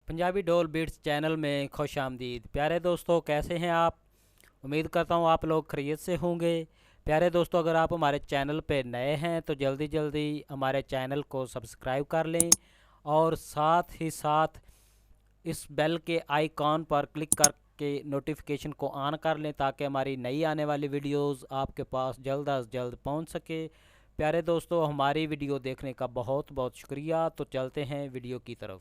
पंजाबी डोल beats channel में खुश आमदीद। प्यारे दोस्तों, कैसे हैं आप? उम्मीद करता हूँ आप लोग खैरियत से होंगे। प्यारे दोस्तों, अगर आप हमारे चैनल पे नए हैं तो जल्दी जल्दी हमारे चैनल को सब्सक्राइब कर लें और साथ ही साथ इस बेल के आइकॉन पर क्लिक करके नोटिफिकेशन को ऑन कर लें ताकि हमारी नई आने वाली वीडियोस आपके पास जल्द अज जल्द पहुंच सके। प्यारे दोस्तों, हमारी वीडियो देखने का बहुत बहुत शुक्रिया। तो चलते हैं वीडियो की तरफ।